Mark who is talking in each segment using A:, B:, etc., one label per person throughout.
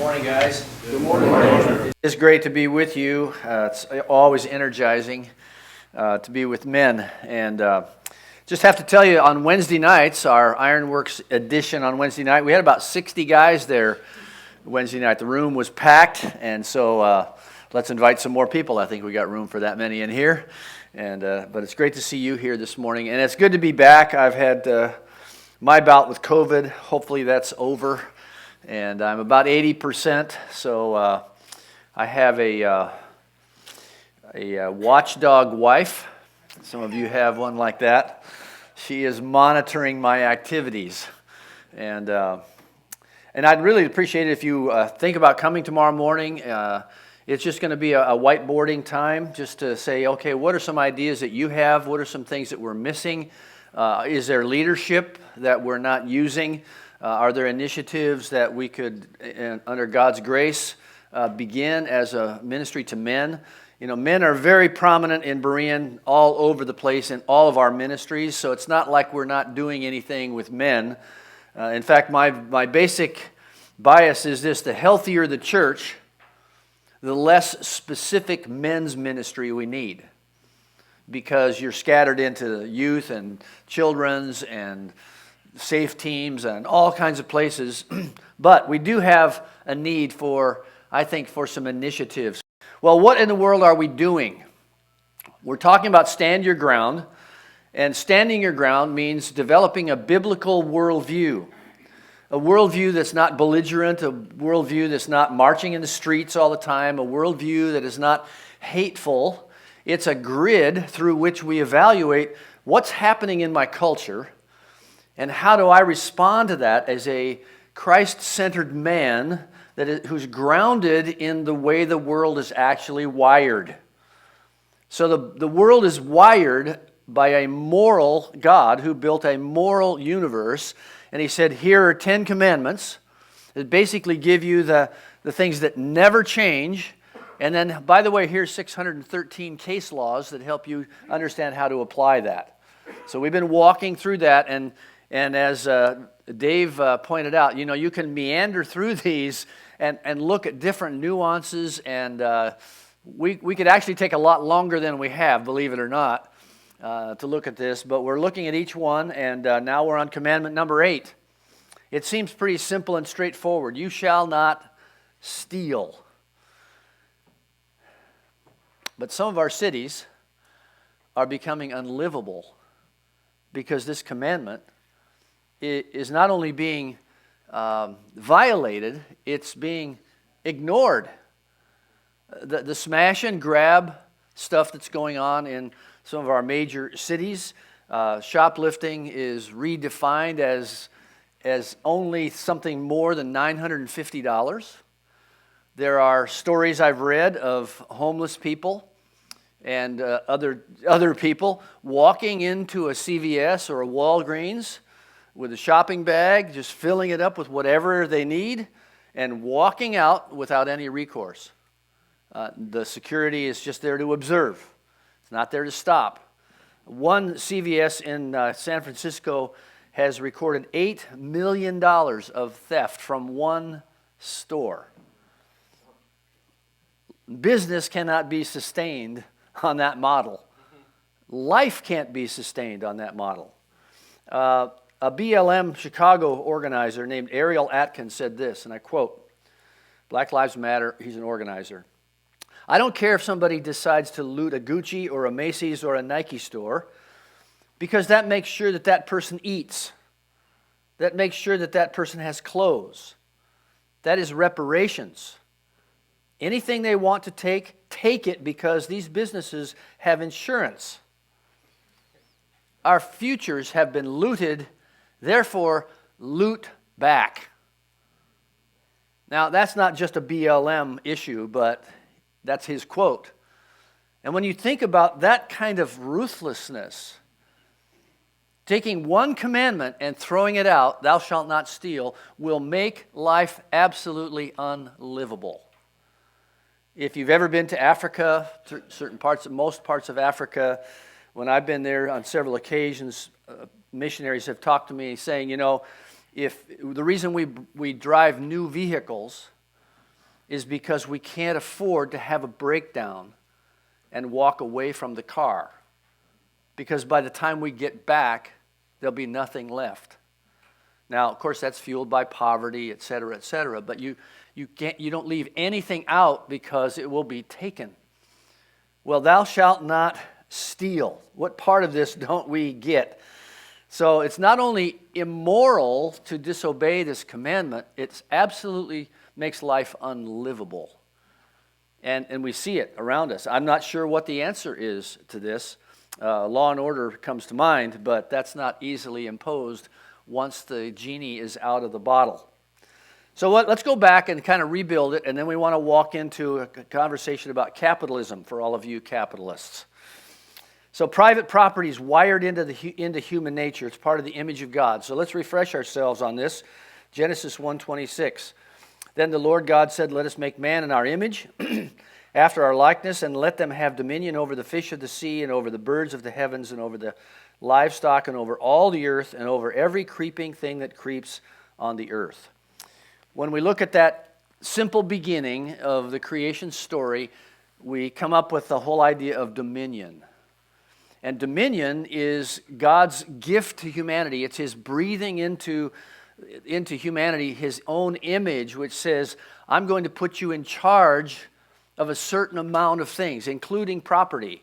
A: morning, guys.
B: Good morning.
A: It's great to be with you. It's always energizing to be with men. And just have to tell you, on Wednesday nights, our Ironworks edition on Wednesday night, we had about 60 guys there Wednesday night. The room was packed, and so let's invite some more people. I think we got room for that many in here. And but it's great to see you here this morning. And it's good to be back. I've had my bout with COVID. Hopefully that's over. And I'm about 80%, so I have a watchdog wife. Some of you have one like that. She is monitoring my activities, and I'd really appreciate it if you think about coming tomorrow morning. It's just going to be a whiteboarding time, just to say, okay, what are some ideas that you have? What are some things that we're missing? Is there leadership that we're not using? Are there initiatives that we could, under God's grace, begin as a ministry to men? You know, men are very prominent in Berean all over the place in all of our ministries, so it's not like we're not doing anything with men. In fact, my basic bias is this: the healthier the church, the less specific men's ministry we need, because you're scattered into youth and children's and safe teams and all kinds of places. But we do have a need for, I think, for some initiatives. Well, what in the world are we doing? We're talking about stand your ground, and standing your ground means developing a biblical worldview. A worldview that's not belligerent, a worldview that's not marching in the streets all the time, a worldview that is not hateful. It's a grid through which we evaluate what's happening in my culture, and how do I respond to that as a Christ-centered man who's grounded in the way the world is actually wired. So the world is wired by a moral God who built a moral universe, and he said, here are 10 commandments that basically give you the things that never change. And then, by the way, here's 613 case laws that help you understand how to apply that. So we've been walking through that, and as Dave pointed out, you know, you can meander through these and look at different nuances, and we could actually take a lot longer than we have, believe it or not, to look at this. But we're looking at each one, and now we're on commandment number 8. It seems pretty simple and straightforward. You shall not steal. But some of our cities are becoming unlivable because this commandment is not only being violated, it's being ignored. The smash and grab stuff that's going on in some of our major cities, shoplifting is redefined as only something more than $950. There are stories I've read of homeless people and other people walking into a CVS or a Walgreens with a shopping bag, just filling it up with whatever they need, and walking out without any recourse. The security is just there to observe. It's not there to stop. One CVS in San Francisco has recorded $8 million of theft from one store. Business cannot be sustained on that model. Life can't be sustained on that model. A BLM Chicago organizer named Ariel Atkins said this, and I quote, Black Lives Matter, he's an organizer. I don't care if somebody decides to loot a Gucci or a Macy's or a Nike store, because that makes sure that that person eats. That makes sure that that person has clothes. That is reparations. Anything they want to take it, because these businesses have insurance. Our futures have been looted. Therefore, loot back. Now, that's not just a BLM issue, but that's his quote. And when you think about that kind of ruthlessness, taking one commandment and throwing it out, thou shalt not steal, will make life absolutely unlivable. If you've ever been to Africa, most parts of Africa, when I've been there on several occasions, missionaries have talked to me saying, you know, if the reason we drive new vehicles is because we can't afford to have a breakdown and walk away from the car. Because by the time we get back, there'll be nothing left. Now, of course, that's fueled by poverty, et cetera, but you don't leave anything out because it will be taken. Well, thou shalt not steal. What part of this don't we get? So it's not only immoral to disobey this commandment, it absolutely makes life unlivable. And we see it around us. I'm not sure what the answer is to this. Law and order comes to mind, but that's not easily imposed once the genie is out of the bottle. So let's go back and kind of rebuild it, and then we want to walk into a conversation about capitalism for all of you capitalists. So private property is wired into human nature. It's part of the image of God. So let's refresh ourselves on this. Genesis 1:26. Then the Lord God said, let us make man in our image, after our likeness, and let them have dominion over the fish of the sea, and over the birds of the heavens, and over the livestock, and over all the earth, and over every creeping thing that creeps on the earth. When we look at that simple beginning of the creation story, we come up with the whole idea of dominion. And dominion is God's gift to humanity. It's His breathing into humanity His own image, which says, I'm going to put you in charge of a certain amount of things, including property.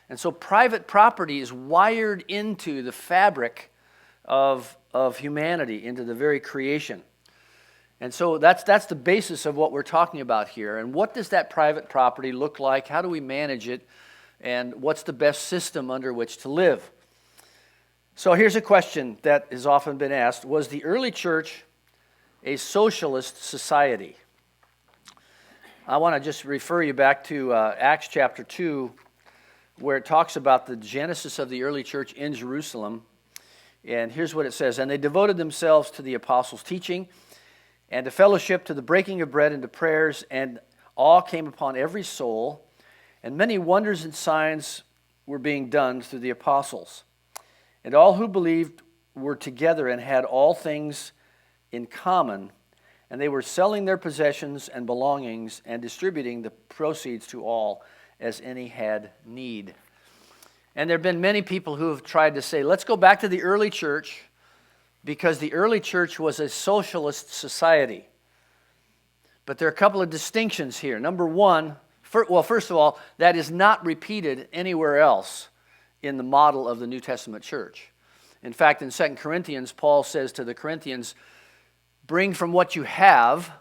A: And so private property is wired into the fabric of humanity, into the very creation. And so that's the basis of what we're talking about here. And what does that private property look like? How do we manage it? And what's the best system under which to live? So here's a question that has often been asked. Was the early church a socialist society? I want to just refer you back to Acts chapter 2, where it talks about the genesis of the early church in Jerusalem. And here's what it says. And they devoted themselves to the apostles' teaching and to fellowship, to the breaking of bread and to prayers, and awe came upon every soul, and many wonders and signs were being done through the apostles. And all who believed were together and had all things in common, and they were selling their possessions and belongings and distributing the proceeds to all as any had need. And there have been many people who have tried to say, let's go back to the early church, because the early church was a socialist society. But there are a couple of distinctions here. Number one, first of all, that is not repeated anywhere else in the model of the New Testament church. In fact, in 2 Corinthians, Paul says to the Corinthians, bring from what you have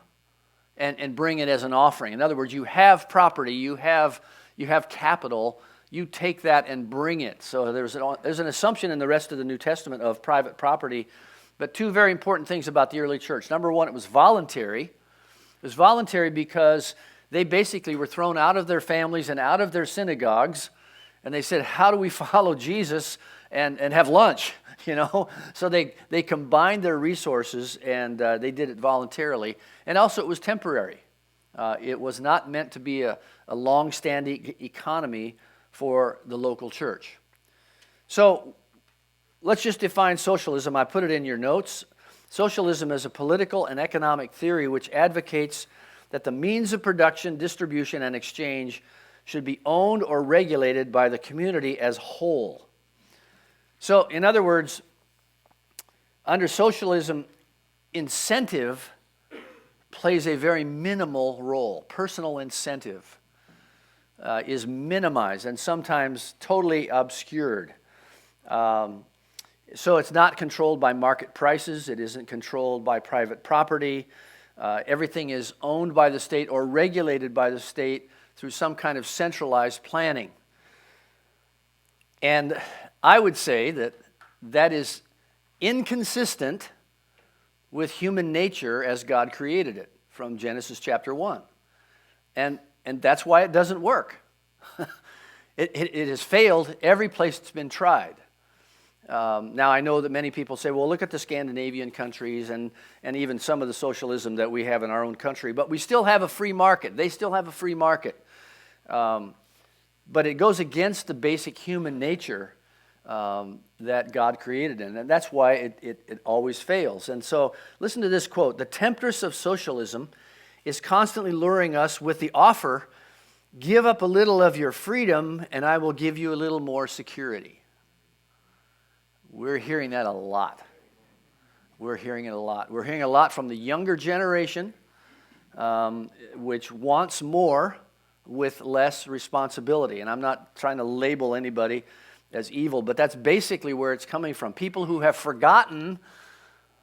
A: and bring it as an offering. In other words, you have property, you have capital, you take that and bring it. So there's an assumption in the rest of the New Testament of private property. But two very important things about the early church. Number one, it was voluntary. It was voluntary because they basically were thrown out of their families and out of their synagogues. And they said, how do we follow Jesus and have lunch? So they combined their resources and they did it voluntarily. And also it was temporary. It was not meant to be a long-standing economy for the local church. So let's just define socialism. I put it in your notes. Socialism is a political and economic theory which advocates that the means of production, distribution, and exchange should be owned or regulated by the community as whole. So, in other words, under socialism, incentive plays a very minimal role. Personal incentive is minimized and sometimes totally obscured. So it's not controlled by market prices. It isn't controlled by private property. Everything is owned by the state or regulated by the state through some kind of centralized planning. And I would say that is inconsistent with human nature as God created it from Genesis chapter 1. And that's why it doesn't work. It has failed every place it's been tried. Now, I know that many people say, well, look at the Scandinavian countries and even some of the socialism that we have in our own country, but we still have a free market. They still have a free market. But it goes against the basic human nature that God created in, and that's why it always fails. And so, listen to this quote. The temptress of socialism is constantly luring us with the offer, give up a little of your freedom and I will give you a little more security. We're hearing that a lot. We're hearing it a lot. We're hearing a lot from the younger generation, which wants more with less responsibility. And I'm not trying to label anybody as evil, but that's basically where it's coming from. People who have forgotten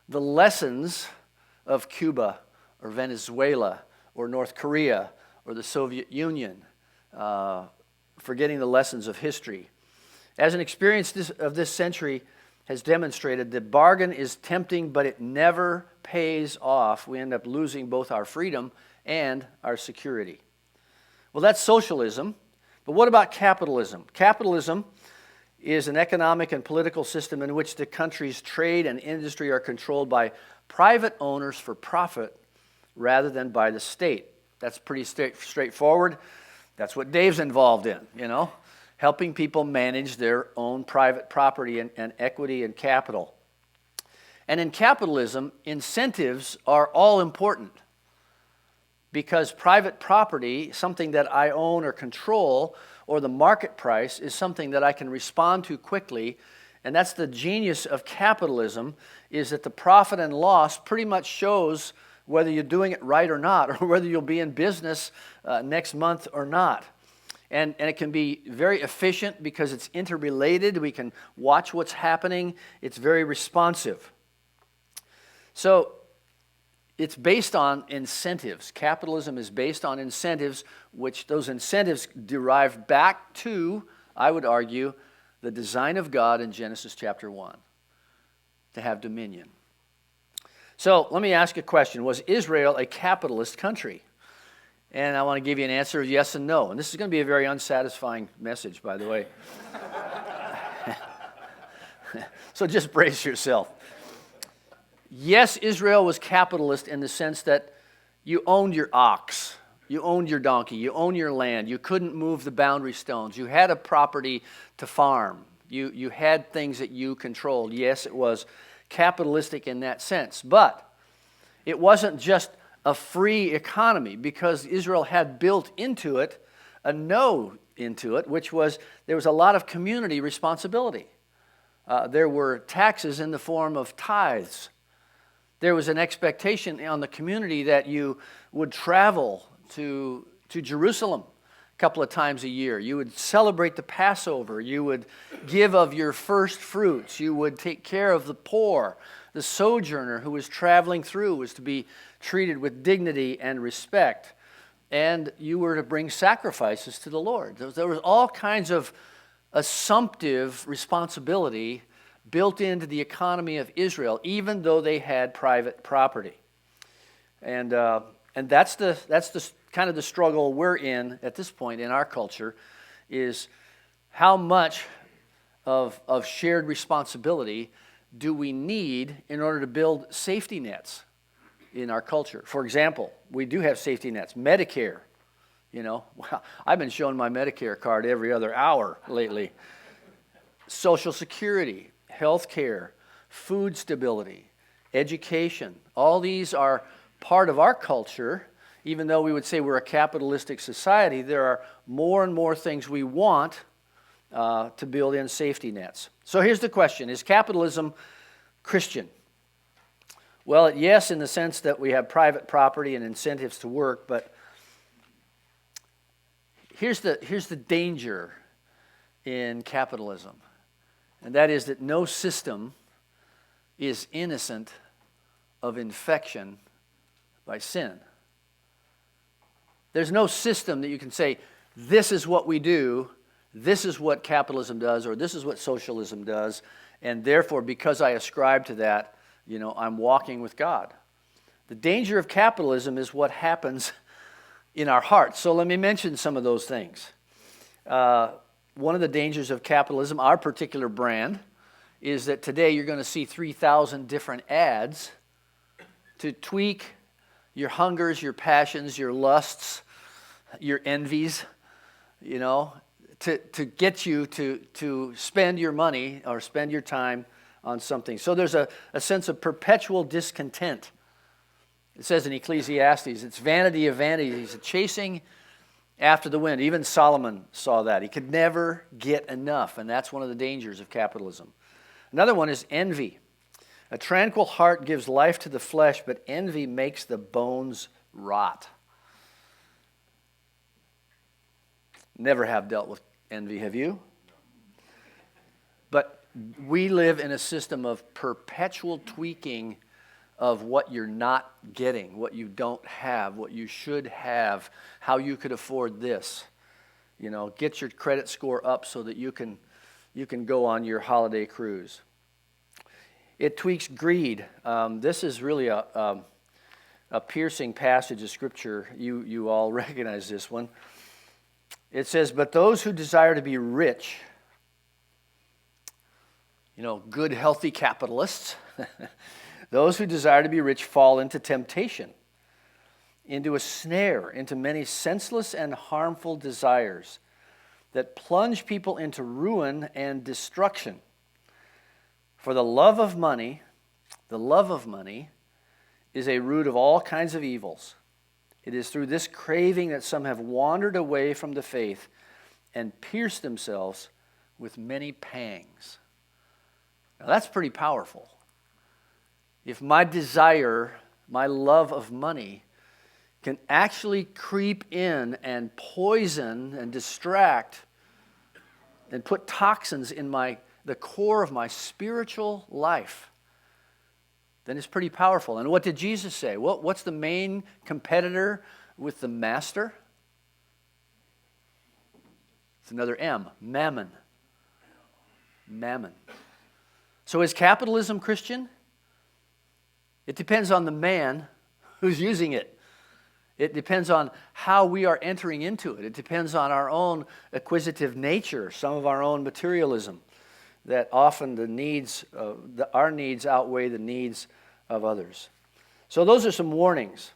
A: the lessons of Cuba or Venezuela or North Korea or the Soviet Union, forgetting the lessons of history. As an experience of this century has demonstrated, the bargain is tempting, but it never pays off. We end up losing both our freedom and our security. Well, that's socialism, but what about capitalism? Capitalism is an economic and political system in which the country's trade and industry are controlled by private owners for profit rather than by the state. That's pretty straightforward. That's what Dave's involved in, helping people manage their own private property and equity and capital. And in capitalism, incentives are all important because private property, something that I own or control, or the market price is something that I can respond to quickly. And that's the genius of capitalism, is that the profit and loss pretty much shows whether you're doing it right or not, or whether you'll be in business next month or not. And it can be very efficient because it's interrelated. We can watch what's happening. It's very responsive. So it's based on incentives. Capitalism is based on incentives, which those incentives derive back to, I would argue, the design of God in Genesis chapter 1, to have dominion. So let me ask you a question. Was Israel a capitalist country? And I want to give you an answer of yes and no. And this is going to be a very unsatisfying message, by the way. So just brace yourself. Yes, Israel was capitalist in the sense that you owned your ox, you owned your donkey, you owned your land, you couldn't move the boundary stones, you had a property to farm, you had things that you controlled. Yes, it was capitalistic in that sense, but it wasn't just a free economy because Israel had built into it a no into it, which was there was a lot of community responsibility. There were taxes in the form of tithes. There was an expectation on the community that you would travel to Jerusalem a couple of times a year. You would celebrate the Passover. You would give of your first fruits. You would take care of the poor. The sojourner who was traveling through was to be treated with dignity and respect. And you were to bring sacrifices to the Lord. There was all kinds of assumptive responsibility built into the economy of Israel, even though they had private property. And that's the kind of the struggle we're in at this point in our culture, is how much of shared responsibility do we need in order to build safety nets in our culture? For example, we do have safety nets. Medicare, well, I've been showing my Medicare card every other hour lately. Social Security, health care, food stability, education. All these are part of our culture. Even though we would say we're a capitalistic society, there are more and more things we want to build in safety nets. So here's the question. Is capitalism Christian? Well, yes, in the sense that we have private property and incentives to work, but here's the danger in capitalism. And that is that no system is innocent of infection by sin. There's no system that you can say, this is what we do, this is what capitalism does, or this is what socialism does, and therefore, because I ascribe to that, I'm walking with God. The danger of capitalism is what happens in our hearts. So let me mention some of those things. One of the dangers of capitalism, our particular brand, is that today you're going to see 3,000 different ads to tweak your hungers, your passions, your lusts, your envies, to get you to spend your money or spend your time on something. So there's a sense of perpetual discontent It says in Ecclesiastes, it's vanity of vanities, chasing after the wind. Even Solomon saw that. He could never get enough, and that's one of the dangers of capitalism. Another one is envy. A tranquil heart gives life to the flesh, but envy makes the bones rot. Never have dealt with envy, have you? But we live in a system of perpetual tweaking of what you're not getting, what you don't have, what you should have, how you could afford this. Get your credit score up so that you can go on your holiday cruise. It tweaks greed. This is really a piercing passage of Scripture. You all recognize this one. It says, but those who desire to be rich, good, healthy capitalists, those who desire to be rich fall into temptation, into a snare, into many senseless and harmful desires that plunge people into ruin and destruction. For the love of money is a root of all kinds of evils. It is through this craving that some have wandered away from the faith and pierced themselves with many pangs. Now that's pretty powerful. If my desire, my love of money, can actually creep in and poison and distract and put toxins in the core of my spiritual life, then it's pretty powerful. And what did Jesus say? What's the main competitor with the master? It's another M, mammon. Mammon. So is capitalism Christian? It depends on the man who's using it. It depends on how we are entering into it. It depends on our own acquisitive nature, some of our own materialism, that often our needs outweigh the needs of others. So those are some warnings.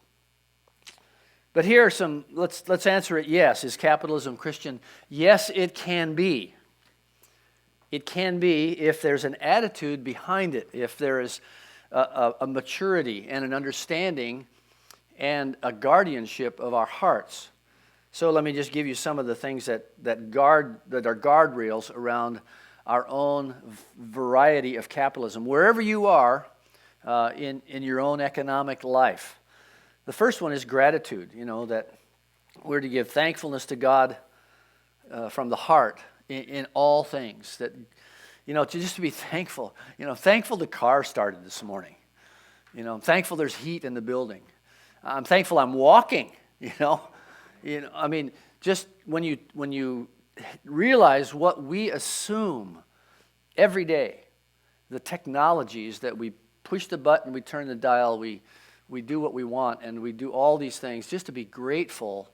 A: But here are some, let's answer it yes. Is capitalism Christian? Yes, it can be. It can be if there's an attitude behind it, if there is a maturity and an understanding and a guardianship of our hearts. So let me just give you some of the things that are guardrails around our own variety of capitalism, wherever you are in your own economic life. The first one is gratitude, that we're to give thankfulness to God from the heart in all things, that to be thankful. Thankful the car started this morning. I'm thankful there's heat in the building. I'm thankful I'm walking. Just when you realize what we assume every day, the technologies that we push the button, we turn the dial, we do what we want, and we do all these things just to be grateful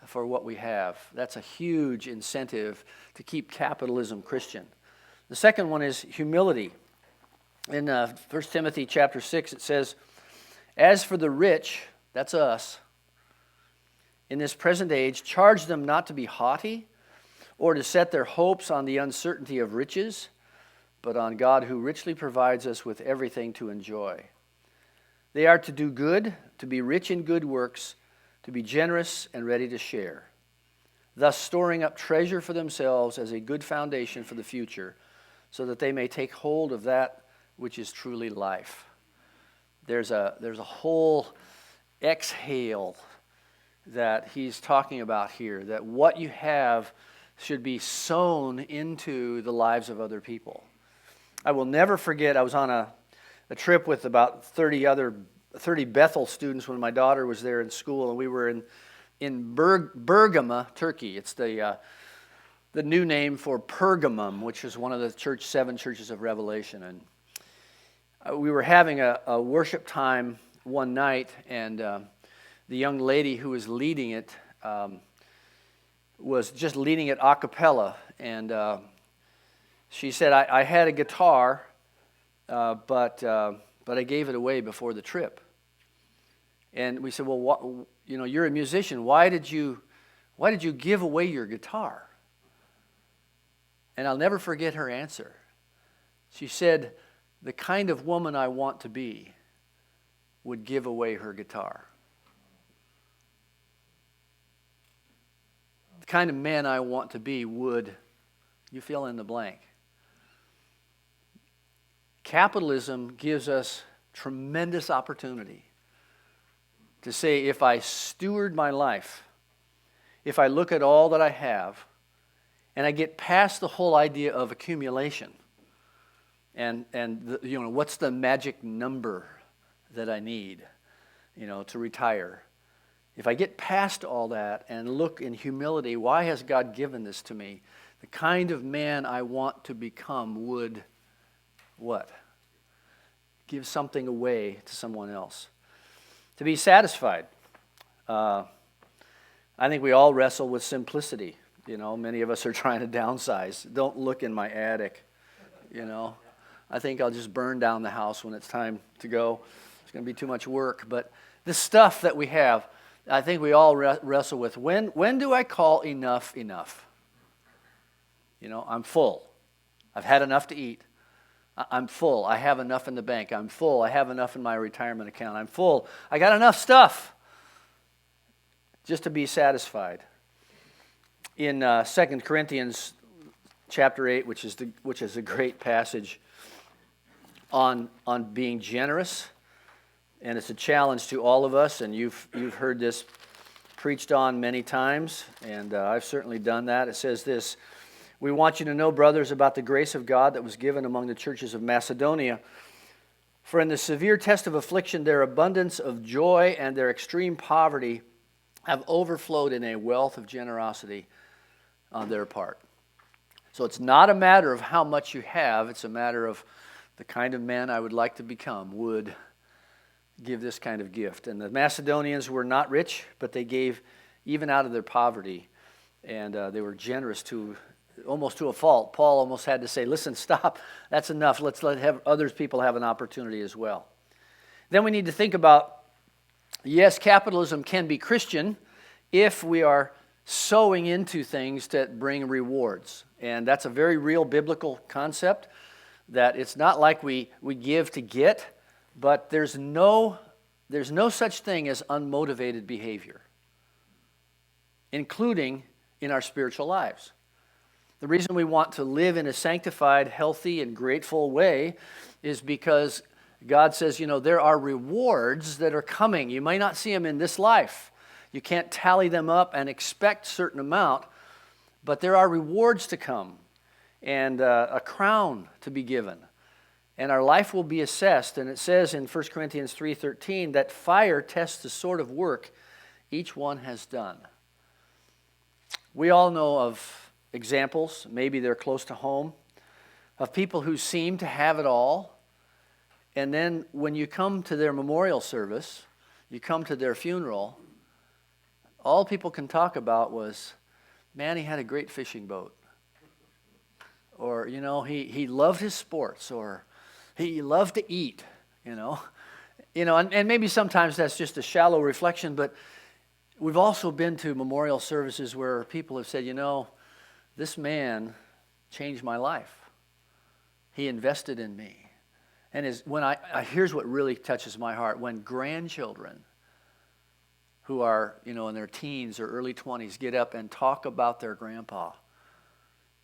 A: for what we have. That's a huge incentive to keep capitalism Christian. The second one is humility. In 1 Timothy chapter 6, it says, as for the rich, that's us, in this present age, charge them not to be haughty or to set their hopes on the uncertainty of riches, but on God who richly provides us with everything to enjoy. They are to do good, to be rich in good works, to be generous and ready to share, thus storing up treasure for themselves as a good foundation for the future, so that they may take hold of that which is truly life. There's a whole exhale that he's talking about here, that what you have should be sown into the lives of other people. I will never forget, I was on a trip with about 30 Bethel students when my daughter was there in school, and we were in Bergama, Turkey. It's the new name for Pergamum, which is one of the seven churches of Revelation. And we were having a worship time one night, and the young lady who was leading it was just leading it a cappella. And she said, I had a guitar, but I gave it away before the trip. And we said, well, you're a musician. Why did you give away your guitar? And I'll never forget her answer. She said, the kind of woman I want to be would give away her guitar. The kind of man I want to be would, you fill in the blank. Capitalism gives us tremendous opportunity to say, if I steward my life, if I look at all that I have, and I get past the whole idea of accumulation, and what's the magic number that I need, to retire? If I get past all that and look in humility, why has God given this to me? The kind of man I want to become would what? Give something away to someone else. To be satisfied. I think we all wrestle with simplicity. Many of us are trying to downsize. Don't look in my attic. I think I'll just burn down the house when it's time to go. It's going to be too much work. But the stuff that we have, I think we all wrestle with. When do I call enough enough? I'm full. I've had enough to eat. I'm full. I have enough in the bank. I'm full. I have enough in my retirement account. I'm full. I got enough stuff just to be satisfied. In 2 Corinthians chapter 8, which is a great passage on being generous, and it's a challenge to all of us, and you've heard this preached on many times, and I've certainly done that. It says this: "We want you to know, brothers, about the grace of God that was given among the churches of Macedonia. For in the severe test of affliction, their abundance of joy and their extreme poverty have overflowed in a wealth of generosity on their part." So it's not a matter of how much you have. It's a matter of the kind of man I would like to become would give this kind of gift. And the Macedonians were not rich, but they gave even out of their poverty. And they were generous almost to a fault. Paul almost had to say, listen, stop. That's enough. Let's have other people have an opportunity as well. Then we need to think about, yes, capitalism can be Christian if we are sowing into things that bring rewards. And that's a very real biblical concept, that it's not like we give to get, but there's no such thing as unmotivated behavior, including in our spiritual lives. The reason we want to live in a sanctified, healthy, and grateful way is because God says, there are rewards that are coming. You might not see them in this life. You can't tally them up and expect a certain amount, but there are rewards to come and a crown to be given. And our life will be assessed. And it says in 1 Corinthians 3:13 that fire tests the sort of work each one has done. We all know of examples, maybe they're close to home, of people who seem to have it all. And then when you come to their memorial service, you come to their funeral, all people can talk about was, man, he had a great fishing boat. Or, he loved his sports, or he loved to eat, and maybe sometimes that's just a shallow reflection, but we've also been to memorial services where people have said, this man changed my life. He invested in me. And here's what really touches my heart: when grandchildren who are, in their teens or early 20s get up and talk about their grandpa,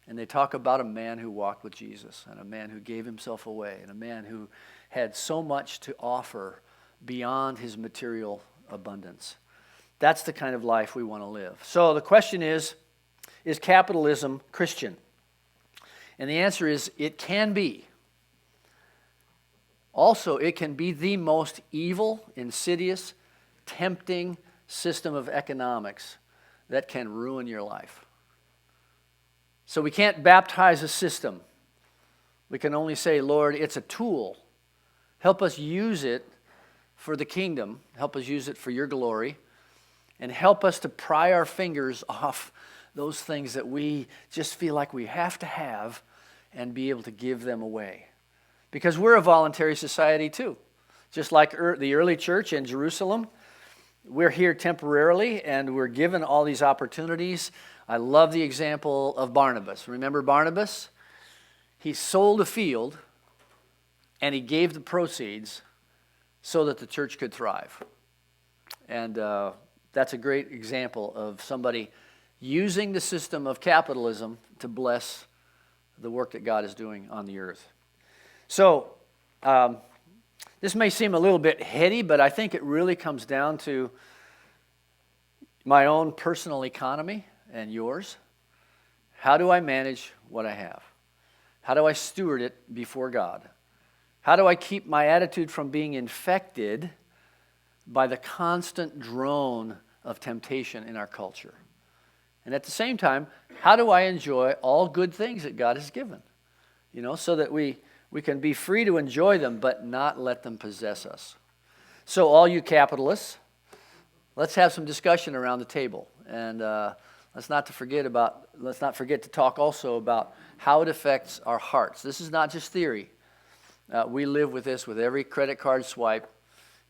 A: and they talk about a man who walked with Jesus, and a man who gave himself away, and a man who had so much to offer beyond his material abundance. That's the kind of life we want to live. So the question is capitalism Christian? And the answer is, it can be. Also, it can be the most evil, insidious, tempting system of economics that can ruin your life. So we can't baptize a system. We can only say, Lord, it's a tool. Help us use it for the kingdom. Help us use it for your glory. And help us to pry our fingers off those things that we just feel like we have to have and be able to give them away. Because we're a voluntary society too. Just like the early church in Jerusalem, we're here temporarily and we're given all these opportunities. I love the example of Barnabas. Remember Barnabas? He sold a field and he gave the proceeds so that the church could thrive. And that's a great example of somebody using the system of capitalism to bless the work that God is doing on the earth. So, this may seem a little bit heady, but I think it really comes down to my own personal economy and yours. How do I manage what I have? How do I steward it before God? How do I keep my attitude from being infected by the constant drone of temptation in our culture? And at the same time, how do I enjoy all good things that God has given? So that we can be free to enjoy them, but not let them possess us. So all you capitalists, let's have some discussion around the table. And let's not forget to talk also about how it affects our hearts. This is not just theory. We live with this with every credit card swipe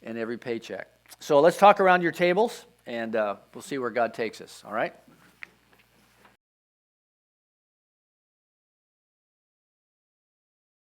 A: and every paycheck. So let's talk around your tables, and we'll see where God takes us, all right?